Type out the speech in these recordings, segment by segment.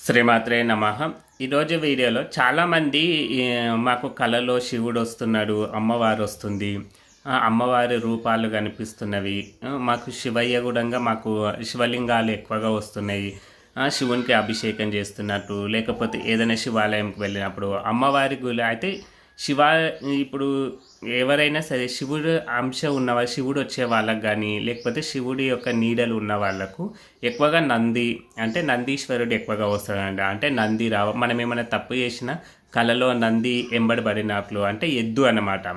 శ్రీమాత్రే నమః. ఈరోజు వీడియోలో చాలామంది మాకు కలలో శివుడు వస్తున్నాడు, అమ్మవారు వస్తుంది, అమ్మవారి రూపాలు కనిపిస్తున్నవి, మాకు శివయ్య గూడంగా మాకు శివలింగాలు ఎక్కువగా వస్తున్నాయి, శివునికి అభిషేకం చేస్తున్నట్టు, లేకపోతే ఏదైనా శివాలయంకి వెళ్ళినప్పుడు అమ్మవారి గుడి అయితే శివ ఇప్పుడు ఎవరైనా సరే శివుడు అంశ ఉన్నవాళ్ళు, శివుడు వచ్చే వాళ్ళకి కానీ లేకపోతే శివుడి యొక్క నీడలు ఉన్న వాళ్ళకు ఎక్కువగా నంది అంటే నందీశ్వరుడు ఎక్కువగా వస్తాడండి. అంటే నంది మనం ఏమైనా తప్పు చేసినా కళలో నంది ఎంబడబడినట్లు అంటే ఎద్దు అన్నమాట.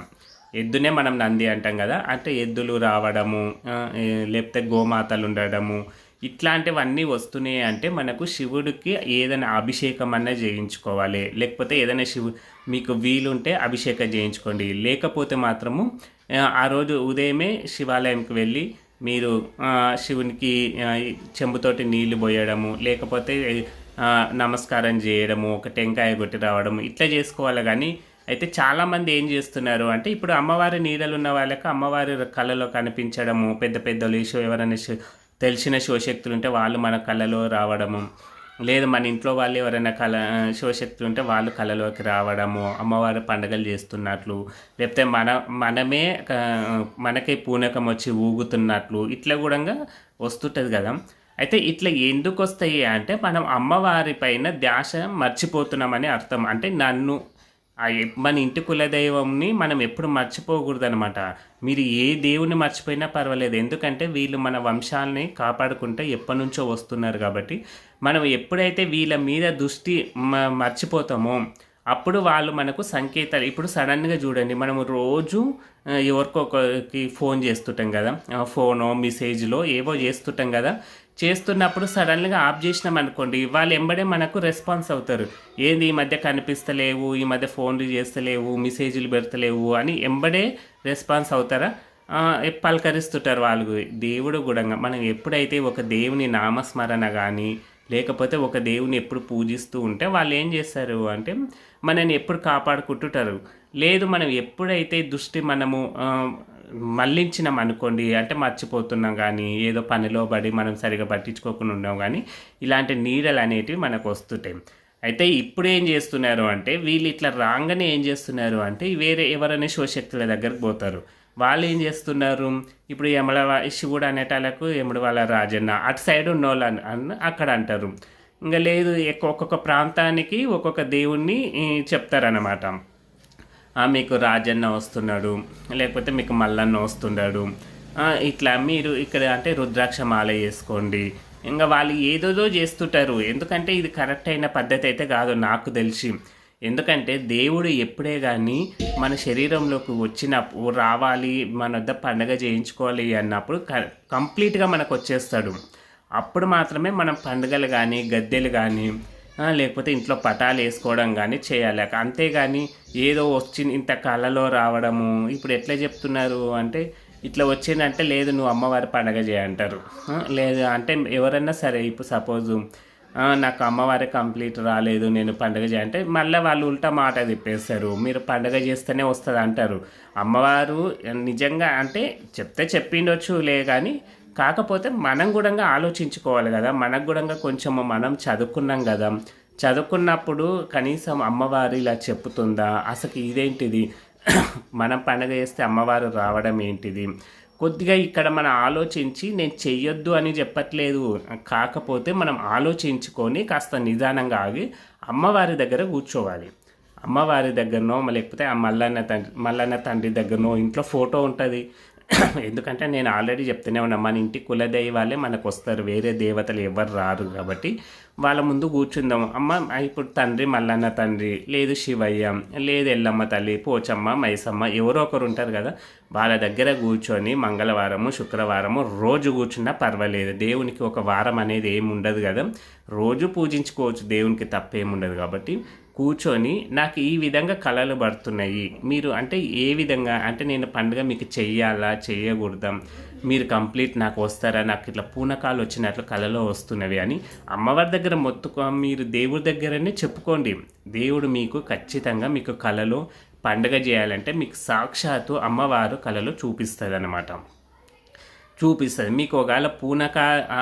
ఎద్దునే మనం నంది అంటాం కదా. అంటే ఎద్దులు రావడము, లేకపోతే గోమాతలు ఉండడము, ఇట్లాంటివన్నీ వస్తున్నాయి అంటే మనకు శివుడికి ఏదైనా అభిషేకం అన్నా చేయించుకోవాలి. లేకపోతే ఏదైనా మీకు వీలుంటే అభిషేకం చేయించుకోండి. లేకపోతే మాత్రము ఆ రోజు ఉదయమే శివాలయంకి వెళ్ళి మీరు శివునికి చెంబుతోటి నీళ్లు పోయడము, లేకపోతే నమస్కారం చేయడము, ఒక టెంకాయ కొట్టి రావడము, ఇట్లా చేసుకోవాలి. కానీ అయితే చాలామంది ఏం చేస్తున్నారు అంటే ఇప్పుడు అమ్మవారి నీడలు ఉన్న వాళ్ళకి అమ్మవారి కళలో కనిపించడము, పెద్ద పెద్దలు ఎవరైనా తెలిసిన శివశక్తులు ఉంటే వాళ్ళు మన కళలో రావడము, లేదు మన ఇంట్లో వాళ్ళు ఎవరైనా శివశక్తులు ఉంటే వాళ్ళు కళలోకి రావడము, అమ్మవారి పండుగలు చేస్తున్నట్లు, లేకపోతే మనమే మనకే పూనకం వచ్చి ఊగుతున్నట్లు ఇట్లా కూడా వస్తుంటుంది కదా. అయితే ఇట్లా ఎందుకు వస్తాయి అంటే మనం అమ్మవారి పైన ధ్యాస మర్చిపోతున్నామని అర్థం. అంటే మన ఇంటి కులదైవంని మనం ఎప్పుడు మర్చిపోకూడదనమాట. మీరు ఏ దేవుని మర్చిపోయినా పర్వాలేదు, ఎందుకంటే వీళ్ళు మన వంశాలని కాపాడుకుంటే ఎప్పటి నుంచో వస్తున్నారు కాబట్టి మనం ఎప్పుడైతే వీళ్ళ మీద దృష్టి మర్చిపోతామో అప్పుడు వాళ్ళు మనకు సంకేతాలు. ఇప్పుడు సడన్గా చూడండి, మనము రోజు ఎవరికొకరికి ఫోన్ చేస్తుంటాం కదా, ఫోనో మెసేజ్లో ఏవో చేస్తుంటాం కదా. చేస్తున్నప్పుడు సడన్గా ఆఫ్ చేసినాం అనుకోండి, వాళ్ళు ఎంబడే మనకు రెస్పాన్స్ అవుతారు. ఏంది ఈ మధ్య కనిపిస్తలేవు, ఈ మధ్య ఫోన్లు చేస్తలేవు, మెసేజ్లు పెడతలేవు అని ఎంబడే రెస్పాన్స్ అవుతారా, పలకరిస్తుంటారు వాళ్ళు. దేవుడు కూడా మనం ఎప్పుడైతే ఒక దేవుని నామస్మరణ కానీ లేకపోతే ఒక దేవుని ఎప్పుడు పూజిస్తూ ఉంటే వాళ్ళు ఏం చేస్తారు అంటే మనని ఎప్పుడు కాపాడుకుంటుంటారు. లేదు మనం ఎప్పుడైతే దృష్టి మనము మళ్ళించినాం అనుకోండి, అంటే మర్చిపోతున్నాం కానీ ఏదో పనిలో పడి మనం సరిగా పట్టించుకోకుండా ఉన్నాం కానీ ఇలాంటి నీడలు అనేటివి మనకు వస్తుంటాయి. అయితే ఇప్పుడు ఏం చేస్తున్నారు అంటే వీళ్ళు ఇట్లా రాగానే ఏం చేస్తున్నారు అంటే వేరే ఎవరైనా శివశక్తుల దగ్గరకు పోతారు. వాళ్ళు ఏం చేస్తున్నారు, ఇప్పుడు శివుడు అనేటాలకు యముడు వాళ్ళ రాజన్న అటు సైడ్ ఉన్నోళ్ళు అక్కడ అంటారు. ఇంకా లేదు ఒక్కొక్క ప్రాంతానికి ఒక్కొక్క దేవుణ్ణి చెప్తారన్నమాట. మీకు రాజన్న వస్తున్నాడు, లేకపోతే మీకు మల్లన్న వస్తున్నాడు, ఇట్లా మీరు ఇక్కడ అంటే రుద్రాక్ష మాల వేసుకోండి. ఇంకా వాళ్ళు ఏదోదో చేస్తుంటారు. ఎందుకంటే ఇది కరెక్ట్ అయిన పద్ధతి అయితే కాదు నాకు తెలిసి. ఎందుకంటే దేవుడు ఎప్పుడే కానీ మన శరీరంలోకి రావాలి, మన వద్ద పండగ చేయించుకోవాలి అన్నప్పుడు కంప్లీట్గా మనకు వచ్చేస్తాడు. అప్పుడు మాత్రమే మనం పండుగలు కానీ గద్దెలు కానీ లేకపోతే ఇంట్లో పటాలు వేసుకోవడం కానీ చేయాలి. అంతేగాని ఏదో ఇంత కళలో రావడము, ఇప్పుడు ఎట్లా చెప్తున్నారు అంటే ఇట్లా వచ్చిందంటే లేదు నువ్వు అమ్మవారి పండగ చేయంటారు. లేదు అంటే ఎవరన్నా సరే ఇప్పుడు సపోజు నాకు అమ్మవారి కంప్లీట్ రాలేదు నేను పండుగ చేయంటే మళ్ళీ వాళ్ళు ఉల్టా మాట తిప్పేస్తారు, మీరు పండుగ చేస్తేనే వస్తుంది అంటారు. అమ్మవారు నిజంగా అంటే చెప్పిండొచ్చు లే, కానీ కాకపోతే మనం కూడా ఆలోచించుకోవాలి కదా. మనకు కూడా కొంచెం మనం చదువుకున్నాం కదా, చదువుకున్నప్పుడు కనీసం అమ్మవారు ఇలా చెప్తుందా, అసలు ఇదేంటిది, మనం పండుగ చేస్తే అమ్మవారు రావడం ఏంటిది, కొద్దిగా ఇక్కడ మనం ఆలోచించి, నేను చెయ్యొద్దు అని చెప్పట్లేదు, కాకపోతే మనం ఆలోచించుకొని కాస్త నిదానంగా ఆగి అమ్మవారి దగ్గర కూర్చోవాలి. అమ్మవారి దగ్గరనో లేకపోతే ఆ మల్లన్న తండ్రి దగ్గరనో ఇంట్లో ఫోటో ఉంటుంది. ఎందుకంటే నేను ఆల్రెడీ చెప్తూనే ఉన్నా, మన ఇంటి కులదైవాలే మనకు వస్తారు, వేరే దేవతలు ఎవరు రారు. కాబట్టి వాళ్ళ ముందు కూర్చుందాం. ఇప్పుడు తండ్రి మల్లన్న తండ్రి, లేదు శివయ్య, లేదు ఎల్లమ్మ తల్లి, పోచమ్మ, మైసమ్మ, ఎవరో ఒకరు ఉంటారు కదా, వాళ్ళ దగ్గర కూర్చొని మంగళవారము శుక్రవారము రోజు కూర్చున్నా పర్వాలేదు. దేవునికి ఒక వారం అనేది ఏమి ఉండదు కదా, రోజు పూజించుకోవచ్చు, దేవునికి తప్పేముండదు. కాబట్టి కూర్చొని నాకు ఈ విధంగా కళలు పడుతున్నాయి, మీరు అంటే ఏ విధంగా అంటే నేను పండుగ మీకు చెయ్యాలా చెయ్యకూడదా, మీరు కంప్లీట్ నాకు వస్తారా, నాకు ఇట్లా పూనకాలు వచ్చినట్లు కళలో వస్తున్నవి అని అమ్మవారి దగ్గర మీరు దేవుడి దగ్గరనే చెప్పుకోండి. దేవుడు మీకు ఖచ్చితంగా మీకు కళలో పండుగ చేయాలంటే మీకు సాక్షాత్తు అమ్మవారు కళలో చూపిస్తుంది అన్నమాట. చూపిస్తుంది. మీకు ఒకవేళ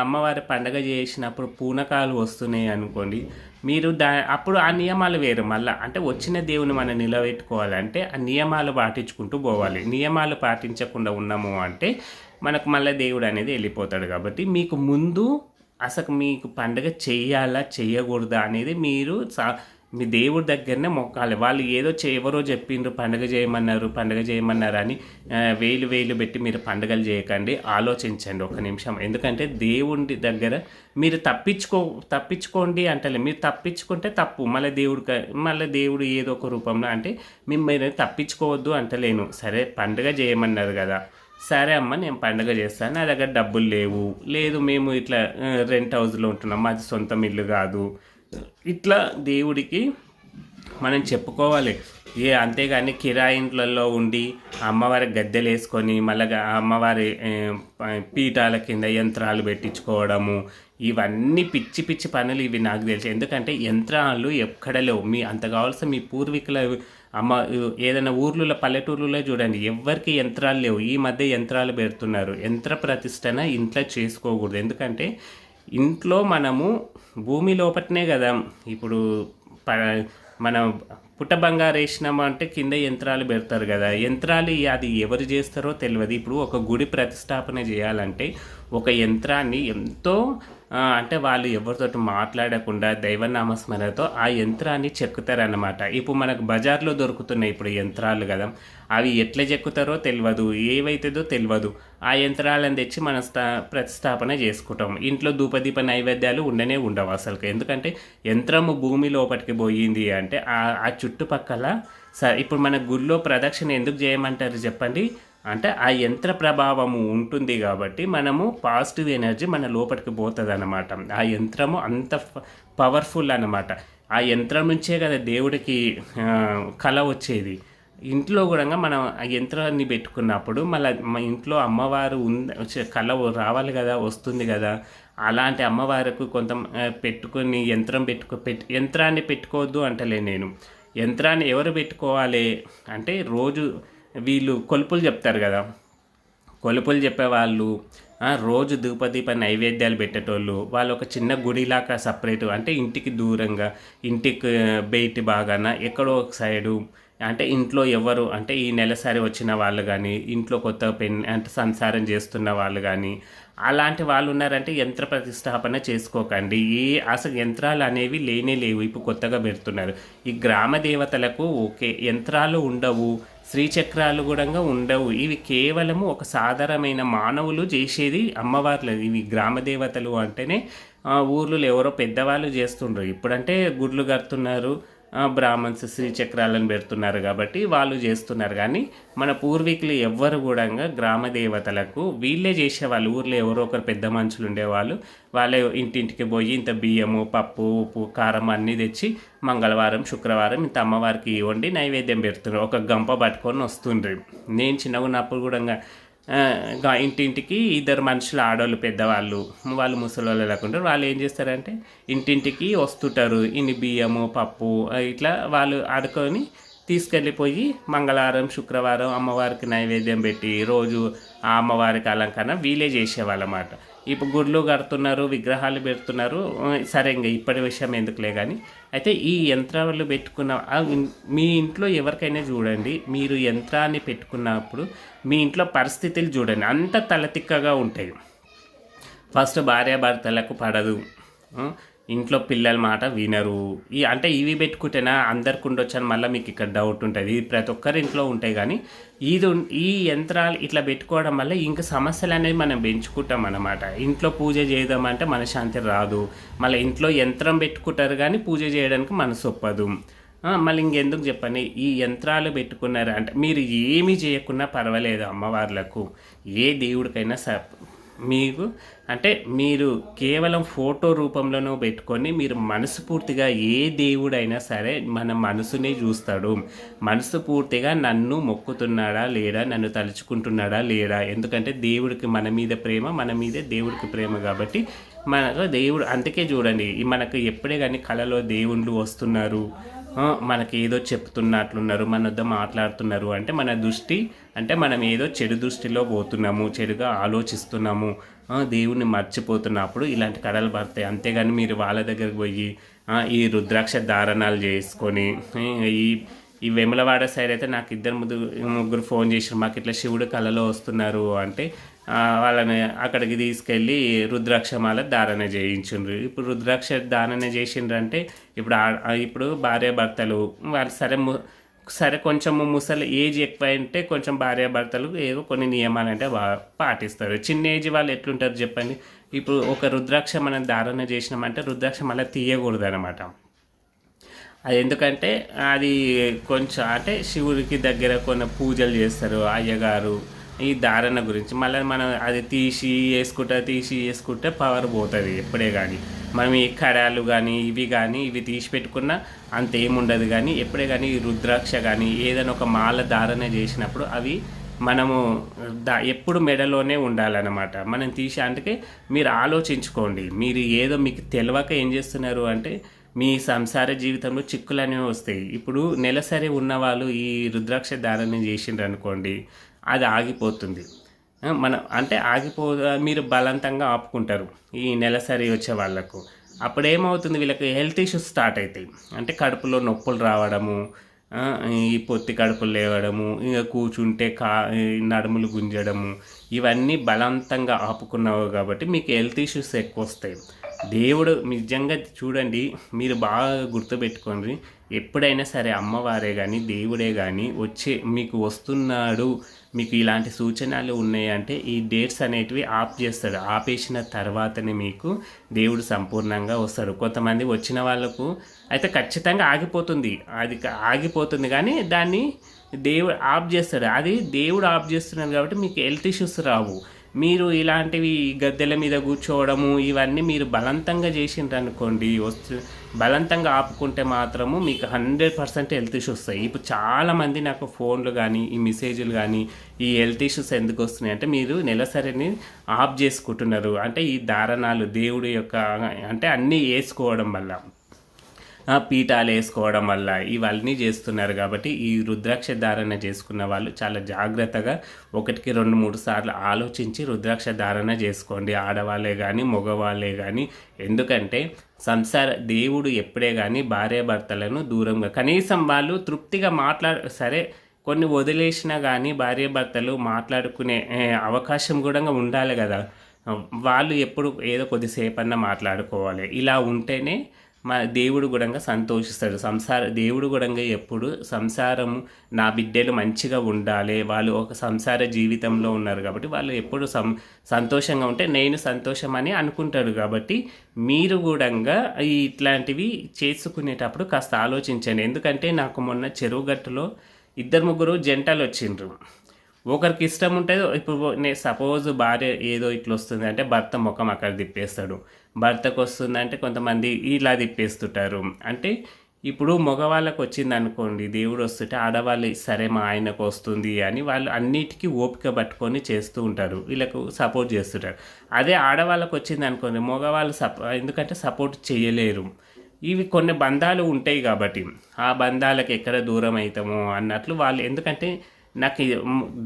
అమ్మవారి పండగ చేసినప్పుడు పూనకాలు వస్తున్నాయి అనుకోండి, మీరు అప్పుడు ఆ నియమాలు వేరు మళ్ళా. అంటే వచ్చిన దేవుని మనం నిలబెట్టుకోవాలంటే ఆ నియమాలు పాటించుకుంటూ పోవాలి. నియమాలు పాటించకుండా ఉన్నాము అంటే మనకు మళ్ళీ దేవుడు అనేది వెళ్ళిపోతాడు. కాబట్టి మీకు ముందు అసలు మీకు పండగ చెయ్యాలా చెయ్యకూడదా అనేది మీరు మీ దేవుడి దగ్గరనే మొక్కాలి. వాళ్ళు ఏదో ఎవరో చెప్పిండ్రు పండుగ చేయమన్నారు అని వేలు వేలు పెట్టి మీరు పండుగలు చేయకండి. ఆలోచించండి ఒక నిమిషం. ఎందుకంటే దేవుడి దగ్గర మీరు తప్పించుకోండి అంటలే. మీరు తప్పించుకుంటే తప్పు. మళ్ళీ దేవుడు ఏదో ఒక రూపంలో అంటే మిమ్మల్ని తప్పించుకోవద్దు అంటలేను. సరే పండుగ చేయమన్నారు కదా, సరే అమ్మ నేను పండుగ చేస్తాను, నా దగ్గర డబ్బులు లేదు మేము ఇట్లా రెంట్ హౌస్లో ఉంటున్నాం, మాది సొంతం ఇల్లు కాదు, ఇట్లా దేవుడికి మనం చెప్పుకోవాలి. అంతేగాని కిరాయి ఇంట్లలో ఉండి అమ్మవారి గద్దెలు వేసుకొని మళ్ళీ అమ్మవారి పీఠాల కింద యంత్రాలు పెట్టించుకోవడము, ఇవన్నీ పిచ్చి పిచ్చి పనులు ఇవి నాకు తెలుసు. ఎందుకంటే యంత్రాలు ఎక్కడ లేవు. అంత కావాల్సిన మీ పూర్వీకుల ఏదైనా పల్లెటూర్లలో చూడండి, ఎవ్వరికి యంత్రాలు లేవు. ఈ మధ్య యంత్రాలు పెడుతున్నారు. యంత్ర ప్రతిష్టన ఇంట్లో చేసుకోకూడదు. ఎందుకంటే ఇంట్లో మనము భూమి లోపటనే కదా ఇప్పుడు మనం పుట్ట బంగారు వేసినాము అంటే కింద యంత్రాలు పెడతారు కదా. యంత్రాలు అది ఎవరు చేస్తారో తెలియదు. ఇప్పుడు ఒక గుడి ప్రతిష్టాపన చేయాలంటే ఒక యంత్రాన్ని ఎంతో అంటే వాళ్ళు ఎవరితో మాట్లాడకుండా దైవనామస్మరణతో ఆ యంత్రాన్ని చెక్కుతారన్నమాట. ఇప్పుడు మనకు బజార్లో దొరుకుతున్నాయి ఇప్పుడు యంత్రాలు కదా, అవి ఎట్లా చెక్కుతారో తెలియదు, ఏవైతుందో తెలియదు. ఆ యంత్రాలను తెచ్చి మనం ప్రతిష్టాపన చేసుకుంటాం. ఇంట్లో ధూపదీప నైవేద్యాలు ఉండవు అసలు. ఎందుకంటే యంత్రము భూమి లోపలికి పోయింది అంటే ఆ చుట్టుపక్కల ఇప్పుడు మన గుళ్ళో ప్రదక్షిణ ఎందుకు చేయమంటారు చెప్పండి అంటే ఆ యంత్ర ప్రభావము ఉంటుంది కాబట్టి మనము పాజిటివ్ ఎనర్జీ మన లోపలికి పోతుంది అన్నమాట. ఆ యంత్రము అంత పవర్ఫుల్ అన్నమాట. ఆ యంత్రం నుంచే కదా దేవుడికి కళ వచ్చేది. ఇంట్లో కూడా మనం ఆ యంత్రాన్ని పెట్టుకున్నప్పుడు మళ్ళీ మా ఇంట్లో అమ్మవారు కళ రావాలి కదా, వస్తుంది కదా. అలాంటి అమ్మవారికి కొంత పెట్టుకొని యంత్రాన్ని పెట్టుకోవద్దు అంటలే నేను. యంత్రాన్ని ఎవరు పెట్టుకోవాలి అంటే రోజు వీళ్ళు కొలుపులు చెప్తారు కదా, కొలుపులు చెప్పేవాళ్ళు రోజు ధూపదీప నైవేద్యాలు పెట్టేటోళ్ళు, వాళ్ళు ఒక చిన్న గుడిలాగా సపరేటు అంటే ఇంటికి దూరంగా ఇంటికి బయటి బాగాన ఎక్కడో ఒక సైడు అంటే ఇంట్లో ఎవరు అంటే ఈ నెలసరి వచ్చిన వాళ్ళు కానీ ఇంట్లో కొత్త అంటే సంసారం చేస్తున్న వాళ్ళు కానీ అలాంటి వాళ్ళు ఉన్నారంటే యంత్ర ప్రతిష్టాపన చేసుకోకండి. అసలు యంత్రాలు అనేవి లేవు, ఇప్పుడు కొత్తగా పెడుతున్నారు. ఈ గ్రామ దేవతలకు ఓకే యంత్రాలు ఉండవు, శ్రీచక్రాలు కూడా ఉండవు. ఇవి కేవలము ఒక సాధారణమైన మానవులు చేసేది అమ్మవార్లు. ఇవి గ్రామ దేవతలు అంటేనే ఊర్లో ఎవరో పెద్దవాళ్ళు చేస్తుండ్రు. ఇప్పుడంటే గుడ్లు కడుతున్నారు, బ్రాహ్మణ్స్ శ్రీచక్రాలను పెడుతున్నారు కాబట్టి వాళ్ళు చేస్తున్నారు. కానీ మన పూర్వీకులు ఎవ్వరు కూడా గ్రామ దేవతలకు వీళ్ళే చేసేవాళ్ళు. ఊర్లో ఎవరో ఒకరు పెద్ద మనుషులు ఉండేవాళ్ళు, వాళ్ళే ఇంటింటికి పోయి ఇంత బియ్యము పప్పు ఉప్పు కారం అన్నీ తెచ్చి మంగళవారం శుక్రవారం ఇంత అమ్మవారికి వండి నైవేద్యం పెడుతున్నారు. ఒక గంప పట్టుకొని వస్తుండ్రు. నేను చిన్నగా ఉన్నప్పుడు కూడా ఇంటింటికి ఇద్దరు మనుషులు ఆడవాళ్ళు పెద్దవాళ్ళు, వాళ్ళు ముసలి లేకుండా వాళ్ళు ఏం చేస్తారంటే ఇంటింటికి వస్తుంటారు. ఇన్ని బియ్యము పప్పు ఇట్లా వాళ్ళు ఆడుకొని తీసుకెళ్ళిపోయి మంగళవారం శుక్రవారం అమ్మవారికి నైవేద్యం పెట్టి రోజు ఆ అమ్మవారికి అలంకరణ వీళ్ళే చేసేవాళ్ళమాట. ఇప్పుడు గుడ్లు కడుతున్నారు, విగ్రహాలు పెడుతున్నారు. సరే ఇంకా ఇప్పటి విషయం ఎందుకులే కానీ అయితే ఈ యంత్రాలు పెట్టుకున్న మీ ఇంట్లో ఎవరికైనా చూడండి, మీరు యంత్రాన్ని పెట్టుకున్నప్పుడు మీ ఇంట్లో పరిస్థితులు చూడండి అంత తలతిక్కగా ఉంటాయి. ఫస్ట్ భార్యాభర్తలకు పడదు, ఇంట్లో పిల్లల మాట వినరు. అంటే ఇవి పెట్టుకుంటేనా అందరికి ఉండొచ్చు అని మళ్ళీ మీకు ఇక్కడ డౌట్ ఉంటుంది. ప్రతి ఒక్కరి ఇంట్లో ఉంటాయి. కానీ ఈ యంత్రాలు ఇట్లా పెట్టుకోవడం వల్ల ఇంకా సమస్యలు అనేది మనం పెంచుకుంటాం అన్నమాట. ఇంట్లో పూజ చేద్దామంటే మనశ్శాంతి రాదు. మళ్ళీ ఇంట్లో యంత్రం పెట్టుకుంటారు కానీ పూజ చేయడానికి మనసు ఒప్పదు. మళ్ళీ ఇంకెందుకు చెప్పండి, ఈ యంత్రాలు పెట్టుకున్నారు అంటే మీరు ఏమీ చేయకున్నా పర్వాలేదు. అమ్మవార్లకు ఏ దేవుడికైనా మీకు అంటే మీరు కేవలం ఫోటో రూపంలోనూ పెట్టుకొని మీరు మనస్ఫూర్తిగా ఏ దేవుడైనా సరే మన మనసునే చూస్తాడు. మనస్ఫూర్తిగా నన్ను మొక్కుతున్నాడా లేడా, నన్ను తలుచుకుంటున్నాడా లేడా. ఎందుకంటే దేవుడికి మన మీద ప్రేమ, మన మీదే దేవుడికి ప్రేమ. కాబట్టి మనకు దేవుడు అందుకే చూడండి మనకు ఎప్పుడే కానీ కళలో దేవుళ్ళు వస్తున్నారు, మనకి ఏదో చెప్తున్నట్లున్నారు, మన వద్ద మాట్లాడుతున్నారు అంటే మన దృష్టి అంటే మనం ఏదో చెడు దృష్టిలో పోతున్నాము, చెడుగా ఆలోచిస్తున్నాము, దేవుణ్ణి మర్చిపోతున్నప్పుడు ఇలాంటి కళలు పడతాయి. అంతేగాని మీరు వాళ్ళ దగ్గరికి పోయి ఈ రుద్రాక్ష ధారణాలు చేసుకొని ఈ ఈ వేములవాడ సైడ్ అయితే నాకు ముగ్గురు ఫోన్ చేసారు, మాకు ఇట్లా శివుడు కళలో వస్తున్నారు అంటే వాళ్ళని అక్కడికి తీసుకెళ్ళి రుద్రాక్షమాల ధారణ చేయించుండ్రు. ఇప్పుడు రుద్రాక్ష ధారణ చేసిండ్రు అంటే ఇప్పుడు భార్యాభర్తలు వాళ్ళు సరే కొంచెము ముసలి ఏజ్ ఎక్కువ అంటే కొంచెం భార్యాభర్తలు ఏదో కొన్ని నియమాలు అంటే పాటిస్తారు. చిన్న ఏజ్ వాళ్ళు ఎట్లుంటారు చెప్పండి. ఇప్పుడు ఒక రుద్రాక్ష మనం ధారణ చేసినామంటే రుద్రాక్ష మళ్ళీ తీయకూడదు అనమాట. అది ఎందుకంటే అది కొంచెం అంటే శివుడికి దగ్గర కొన్ని పూజలు చేస్తారు అయ్యగారు ఈ ధారణ గురించి. మళ్ళీ మనం అది తీసి వేసుకుంటే పవర్ పోతుంది ఎప్పుడే కానీ. మనం ఈ కడాలు కానీ ఇవి తీసి పెట్టుకున్నా అంత ఏముండదు. కానీ ఎప్పుడే కానీ ఈ రుద్రాక్ష కానీ ఏదైనా ఒక మాల ధారణ చేసినప్పుడు అవి మనము ఎప్పుడు మెడలోనే ఉండాలన్నమాట. మనం తీసి అందుకే మీరు ఆలోచించుకోండి. మీరు ఏదో మీకు తెలియక ఏం చేస్తున్నారు అంటే మీ సంసార జీవితంలో చిక్కులు అనేవి వస్తాయి. ఇప్పుడు నెలసరి ఉన్నవాళ్ళు ఈ రుద్రాక్ష ధారణ చేసిండ్రు అనుకోండి, అది ఆగిపోతుంది. మనం అంటే మీరు బలవంతంగా ఆపుకుంటారు ఈ నెలసరి వచ్చే వాళ్ళకు. అప్పుడు ఏమవుతుంది, వీళ్ళకి హెల్త్ ఇష్యూస్ స్టార్ట్ అవుతాయి. అంటే కడుపులో నొప్పులు రావడము, ఈ పొత్తి కడుపులు లేవడము, ఇంకా కూర్చుంటే నడుములు గుంజడము, ఇవన్నీ బలవంతంగా ఆపుకున్నావు కాబట్టి మీకు హెల్త్ ఇష్యూస్ ఎక్కువ వస్తాయి. దేవుడు నిజంగా చూడండి, మీరు బాగా గుర్తుపెట్టుకోండి, ఎప్పుడైనా సరే అమ్మవారే కానీ దేవుడే కానీ మీకు వస్తున్నాడు, మీకు ఇలాంటి సూచనలు ఉన్నాయంటే ఈ డేట్స్ అనేటివి ఆఫ్ చేస్తాడు. ఆపేసిన తర్వాతనే మీకు దేవుడు సంపూర్ణంగా వస్తాడు. కొంతమంది వచ్చిన వాళ్ళకు అయితే ఖచ్చితంగా ఆగిపోతుంది కానీ దాన్ని దేవుడు ఆఫ్ చేస్తాడు. అది దేవుడు ఆఫ్ చేస్తున్నాడు కాబట్టి మీకు హెల్త్ ఇష్యూస్ రావు. మీరు ఇలాంటివి గద్దెల మీద కూర్చోవడము ఇవన్నీ మీరు బలవంతంగా చేసిండ్రు అనుకోండి, బలవంతంగా ఆపుకుంటే మాత్రము మీకు 100% హెల్త్ ఇష్యూస్ వస్తాయి. ఇప్పుడు చాలామంది నాకు ఫోన్లు కానీ ఈ మెసేజ్లు కానీ ఈ హెల్త్ ఇష్యూస్ ఎందుకు వస్తున్నాయి అంటే మీరు నెలసరిని ఆఫ్ చేసుకుంటున్నారు. అంటే ఈ ధారణాలు దేవుడి యొక్క అంటే అన్నీ వేసుకోవడం వల్ల, పీఠాలు వేసుకోవడం వల్ల ఇవన్నీ చేస్తున్నారు. కాబట్టి ఈ రుద్రాక్ష ధారణ చేసుకున్న వాళ్ళు చాలా జాగ్రత్తగా 1కి 2-3 సార్లు ఆలోచించి రుద్రాక్ష ధారణ చేసుకోండి, ఆడవాళ్ళే కానీ మగవాళ్ళే కానీ. ఎందుకంటే దేవుడు ఎప్పుడే కానీ భార్యాభర్తలను దూరంగా కనీసం వాళ్ళు తృప్తిగా సరే కొన్ని వదిలేసినా కానీ భార్యాభర్తలు మాట్లాడుకునే అవకాశం కూడా ఉండాలి కదా. వాళ్ళు ఎప్పుడు ఏదో కొద్దిసేపన్నా మాట్లాడుకోవాలి. ఇలా ఉంటేనే దేవుడు కూడా సంతోషిస్తాడు. దేవుడు కూడా ఎప్పుడు సంసారం నా బిడ్డలు మంచిగా ఉండాలి, వాళ్ళు ఒక సంసార జీవితంలో ఉన్నారు కాబట్టి వాళ్ళు ఎప్పుడు సంతోషంగా ఉంటే నేను సంతోషం అని అనుకుంటాడు. కాబట్టి మీరు కూడా ఇట్లాంటివి చేసుకునేటప్పుడు కాస్త ఆలోచించండి. ఎందుకంటే నాకు మొన్న చెరువుగట్టులో 2-3 జంటలు వచ్చిండ్రు. ఒకరికి ఇష్టం ఉంటుంది. ఇప్పుడు సపోజ్ భార్య ఏదో ఇట్లా వస్తుంది అంటే భర్త ముఖం అక్కడ తిప్పేస్తాడు, భర్తకు వస్తుందంటే కొంతమంది ఇలా తిప్పేస్తుంటారు. అంటే ఇప్పుడు మగవాళ్ళకు వచ్చింది అనుకోండి దేవుడు వస్తుంటే ఆడవాళ్ళు సరే మా ఆయనకు వస్తుంది అని వాళ్ళు అన్నిటికీ ఓపిక పట్టుకొని చేస్తూ ఉంటారు, వీళ్ళకు సపోర్ట్ చేస్తుంటారు. అదే ఆడవాళ్ళకు వచ్చింది అనుకోండి మగవాళ్ళు ఎందుకంటే సపోర్ట్ చేయలేరు. ఇవి కొన్ని బంధాలు ఉంటాయి కాబట్టి ఆ బంధాలకు ఎక్కడ దూరం అవుతామో అన్నట్లు వాళ్ళు. ఎందుకంటే నాకు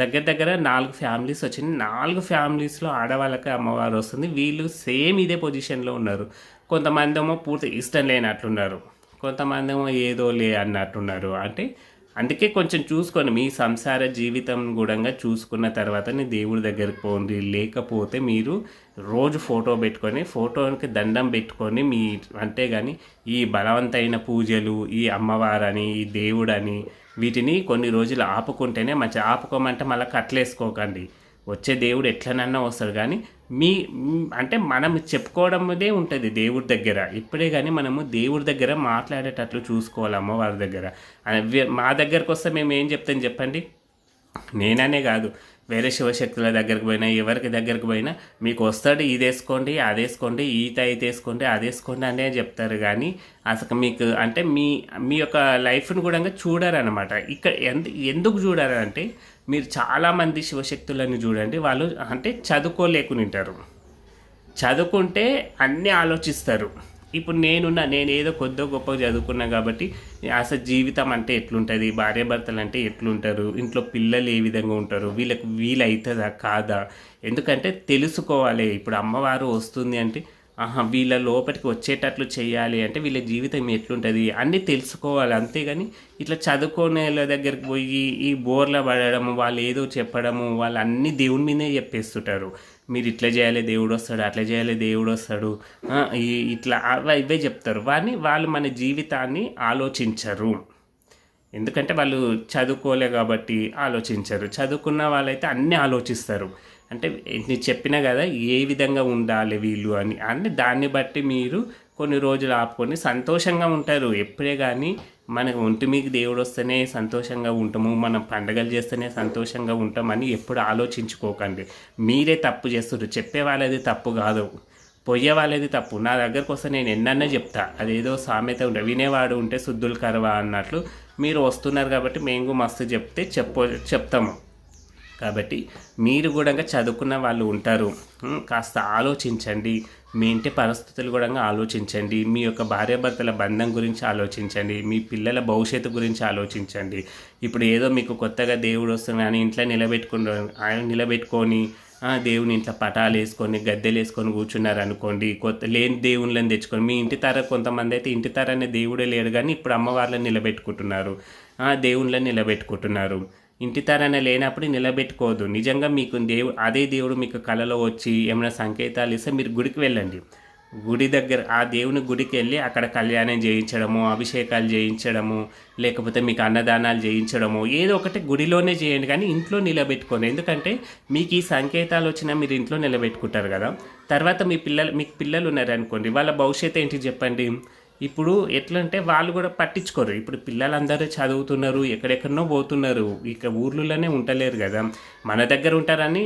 దగ్గర 4 ఫ్యామిలీస్ వచ్చింది. 4 ఫ్యామిలీస్లో ఆడవాళ్ళకి అమ్మవారు వస్తుంది. వీళ్ళు సేమ్ ఇదే పొజిషన్లో ఉన్నారు. కొంతమంది ఏమో పూర్తి ఇష్టం లేనట్లున్నారు, కొంతమంది ఏమో ఏదో అన్నట్టున్నారు. అంటే అందుకే కొంచెం చూసుకొని మీ సంసార జీవితం కూడా చూసుకున్న తర్వాతనే దేవుడి దగ్గరికి పోండి. లేకపోతే మీరు రోజు ఫోటో పెట్టుకొని ఫోటోకి దండం పెట్టుకొని అంతేగాని ఈ బలవంతమైన పూజలు ఈ అమ్మవారని ఈ దేవుడని వీటిని కొన్ని రోజులు ఆపుకుంటేనే మంచిగా. ఆపుకోమంటే మళ్ళీ కట్లేసుకోకండి, వచ్చే దేవుడు ఎట్లనన్నా వస్తాడు. కానీ అంటే మనం చెప్పుకోవడమే ఉంటుంది దేవుడి దగ్గర. ఇప్పుడే కానీ మనము దేవుడి దగ్గర మాట్లాడేటట్లు చూసుకోవాలి. అమ్మవారి దగ్గర మా దగ్గరకు వస్తే మేము ఏం చెప్తాం చెప్పండి, నేననే కాదు వేరే శివశక్తుల దగ్గరికి పోయినా ఎవరికి దగ్గరికి పోయినా మీకు వస్తాడు ఇది వేసుకోండి అది వేసుకోండి ఈత అయితే వేసుకోండి అది వేసుకోండి అనే చెప్తారు. కానీ అసలు మీకు అంటే మీ యొక్క లైఫ్ను కూడా చూడరనమాట. ఇక్కడ ఎందుకు చూడరంటే మీరు చాలామంది శివశక్తులను చూడండి, వాళ్ళు అంటే చదువుకోలేకుని ఉంటారు. చదువుకుంటే అన్నీ ఆలోచిస్తారు, ఇప్పుడు నేనేదో కొద్దో గొప్ప చదువుకున్నా కాబట్టి అసలు జీవితం అంటే ఎట్లుంటుంది, భార్యాభర్తలు అంటే ఎట్లుంటారు, ఇంట్లో పిల్లలు ఏ విధంగా ఉంటారు, వీళ్ళకి వీలవుతుందా కాదా, ఎందుకంటే తెలుసుకోవాలి. ఇప్పుడు అమ్మవారు వస్తుంది అంటే వీళ్ళ లోపలికి వచ్చేటట్లు చేయాలి అంటే వీళ్ళ జీవితం ఎట్లుంటుంది అన్నీ తెలుసుకోవాలి. అంతేగాని ఇట్లా చదువుకునేళ్ళ దగ్గరికి పోయి ఈ బోర్ల పడడము, వాళ్ళు ఏదో చెప్పడము, వాళ్ళు అన్నీ దేవుని మీదే చెప్పేస్తుంటారు. మీరు ఇట్లా చేయాలి దేవుడు వస్తాడు, అట్లా చేయాలి దేవుడు వస్తాడు, ఇట్లా ఇవే చెప్తారు. వాళ్ళు మన జీవితాన్ని ఆలోచించరు. ఎందుకంటే వాళ్ళు చదువుకోలే కాబట్టి ఆలోచించరు. చదువుకున్న వాళ్ళైతే అన్నీ ఆలోచిస్తారు. అంటే నేను చెప్పినా కదా ఏ విధంగా ఉండాలి వీళ్ళు అని. అంటే దాన్ని బట్టి మీరు కొన్ని రోజులు ఆపుకొని సంతోషంగా ఉంటారు. ఎప్పుడే కానీ మనకు ఒంటి మీకు దేవుడు వస్తేనే సంతోషంగా ఉంటాము, మనం పండగలు చేస్తేనే సంతోషంగా ఉంటామని ఎప్పుడు ఆలోచించుకోకండి. మీరే తప్పు చేస్తున్నారు. చెప్పే వాళ్ళది తప్పు కాదు, పొయ్యే వాళ్ళది తప్పు. నా దగ్గరకు వస్తే నేను ఎన్నన్నా చెప్తా. అదేదో సామెత ఉంటే వినేవాడు ఉంటే శుద్ధులు కరవా అన్నట్లు మీరు వస్తున్నారు కాబట్టి మేము మస్తు చెప్తాము. కాబట్టి మీరు కూడా చదువుకున్న వాళ్ళు ఉంటారు. కాస్త ఆలోచించండి. మీ ఇంటి పరిస్థితులు కూడా ఆలోచించండి. మీ యొక్క భార్యాభర్తల బంధం గురించి ఆలోచించండి. మీ పిల్లల భవిష్యత్తు గురించి ఆలోచించండి. ఇప్పుడు ఏదో మీకు కొత్తగా దేవుడు వస్తున్నాడని ఇంట్లో నిలబెట్టుకొని దేవుని ఇంట్లో పటాలు వేసుకొని గద్దెలు వేసుకొని కూర్చున్నారు అనుకోండి. కొత్త లేని దేవుళ్ళని తెచ్చుకొని మీ ఇంటి తర కొంతమంది అయితే ఇంటి తర అనే దేవుడే లేడు కానీ ఇప్పుడు అమ్మవార్లను నిలబెట్టుకుంటున్నారు, దేవుళ్ళని నిలబెట్టుకుంటున్నారు. ఇంటి తరన లేనప్పుడు నిలబెట్టుకోవద్దు. నిజంగా మీకు అదే దేవుడు మీకు కలలో వచ్చి ఏమైనా సంకేతాలు ఇస్తే మీరు గుడికి వెళ్ళండి. గుడి దగ్గర ఆ దేవుని గుడికి వెళ్ళి అక్కడ కళ్యాణం చేయించడము, అభిషేకాలు చేయించడము, లేకపోతే మీకు అన్నదానాలు చేయించడము, ఏదో ఒకటి గుడిలోనే చేయండి. కానీ ఇంట్లో నిలబెట్టుకోండి. ఎందుకంటే మీకు ఈ సంకేతాలు వచ్చినా మీరు ఇంట్లో నిలబెట్టుకుంటారు కదా. తర్వాత మీకు పిల్లలు ఉన్నారనుకోండి, వాళ్ళ భవిష్యత్తు ఏంటి చెప్పండి. ఇప్పుడు ఎట్లంటే వాళ్ళు కూడా పట్టించుకోరు. ఇప్పుడు పిల్లలందరూ చదువుతున్నారు, ఎక్కడెక్కడనో పోతున్నారు, ఇక ఊర్లలోనే ఉండలేరు కదా. మన దగ్గర ఉంటారని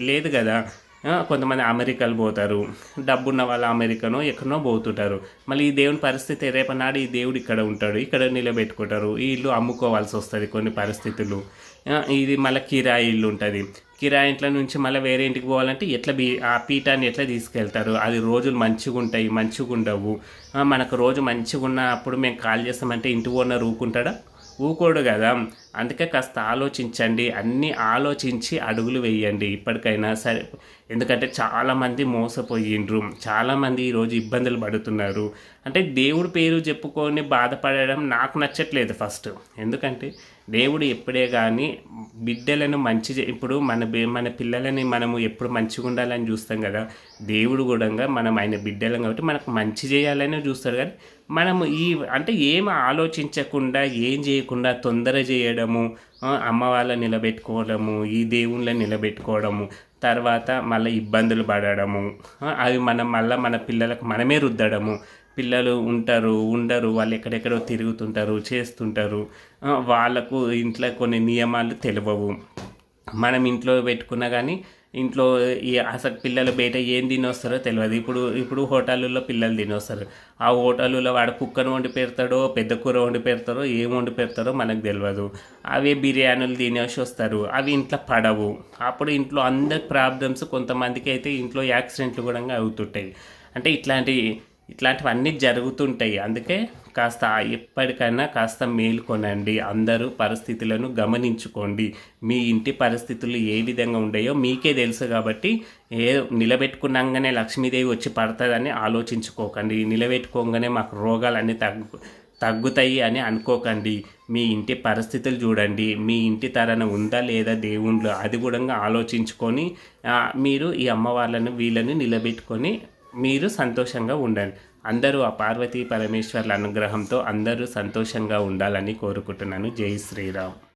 లేదు కదా. కొంతమంది అమెరికాలు పోతారు, డబ్బున్న వాళ్ళు అమెరికానో ఎక్కడనో పోతుంటారు. మళ్ళీ ఈ దేవుని పరిస్థితి రేపనాడు ఈ దేవుడు ఇక్కడ ఉంటాడు, ఇక్కడ నిలబెట్టుకుంటారు. ఈ ఇల్లు అమ్ముకోవాల్సి వస్తుంది కొన్ని పరిస్థితులు. ఇది మళ్ళీ కిరాయి ఇల్లు ఉంటుంది. కిరాయి ఇంట్లో నుంచి మళ్ళీ వేరే ఇంటికి పోవాలంటే ఆ పీఠాన్ని ఎట్లా తీసుకెళ్తారు. అది రోజులు మంచిగా ఉంటాయి, మంచిగా ఉండవు. మనకు రోజు మంచిగా ఉన్నప్పుడు మేము కాల్ చేస్తామంటే ఇంటి ఓనర్ ఊకుంటాడా? ఊకోడు కదా. అందుకే కాస్త ఆలోచించండి. అన్నీ ఆలోచించి అడుగులు వేయండి ఇప్పటికైనా సరే. ఎందుకంటే చాలామంది మోసపోయిండ్రు, చాలామంది ఈరోజు ఇబ్బందులు పడుతున్నారు. అంటే దేవుడి పేరు చెప్పుకొని బాధపడడం నాకు నచ్చట్లేదు ఫస్ట్. ఎందుకంటే దేవుడు ఎప్పుడే కానీ బిడ్డలను ఇప్పుడు మన పిల్లలని మనము ఎప్పుడు మంచిగా ఉండాలని చూస్తాం కదా. దేవుడు కూడా మనం ఆయన బిడ్డలం కాబట్టి మనకు మంచి చేయాలని చూస్తాడు. కానీ మనము అంటే ఏం ఆలోచించకుండా ఏం చేయకుండా తొందర చేయడము, అమ్మ వాళ్ళని నిలబెట్టుకోవడము, ఈ దేవుళ్ళని నిలబెట్టుకోవడము, తర్వాత మళ్ళీ ఇబ్బందులు పడడము, అవి మన పిల్లలకు మనమే రుద్దడము. పిల్లలు ఉండరు, వాళ్ళు ఎక్కడెక్కడో తిరుగుతుంటారు, చేస్తుంటారు. వాళ్ళకు ఇంట్లో కొన్ని నియమాలు తెలియవు. మనం ఇంట్లో పెట్టుకున్నా కానీ ఇంట్లో అసలు పిల్లలు బయట ఏం తినొస్తారో తెలియదు. ఇప్పుడు హోటళ్ళల్లో పిల్లలు తినొస్తారు. ఆ హోటళ్ళలో వాడు కుక్కను వండి పెడతాడో, పెద్ద కూర వండి పెడతారో, ఏం వండి పెడతారో మనకు తెలియదు. అవే బిర్యానీలు తినేసి వస్తారు, అవి ఇంట్లో పడవు. అప్పుడు ఇంట్లో అందరి ప్రాబ్లమ్స్. కొంతమందికి అయితే ఇంట్లో యాక్సిడెంట్లు కూడా అవుతుంటాయి. అంటే ఇట్లాంటివన్నీ జరుగుతుంటాయి. అందుకే కాస్త ఎప్పటికైనా కాస్త మేల్కొనండి. అందరూ పరిస్థితులను గమనించుకోండి. మీ ఇంటి పరిస్థితులు ఏ విధంగా ఉన్నాయో మీకే తెలుసు కాబట్టి నిలబెట్టుకున్నాగానే లక్ష్మీదేవి వచ్చి పడుతుందని ఆలోచించుకోకండి. నిలబెట్టుకోగానే మాకు రోగాలన్నీ తగ్గుతాయి అని అనుకోకండి. మీ ఇంటి పరిస్థితులు చూడండి. మీ ఇంటి తరన ఉందా లేదా దేవుళ్ళు, అది కూడా ఆలోచించుకొని మీరు ఈ అమ్మవార్లను వీళ్ళని నిలబెట్టుకొని మీరు సంతోషంగా ఉండండి. అందరూ ఆ పార్వతీ పరమేశ్వర్ల అనుగ్రహంతో అందరూ సంతోషంగా ఉండాలని కోరుకుంటున్నాను. జై శ్రీరామ్.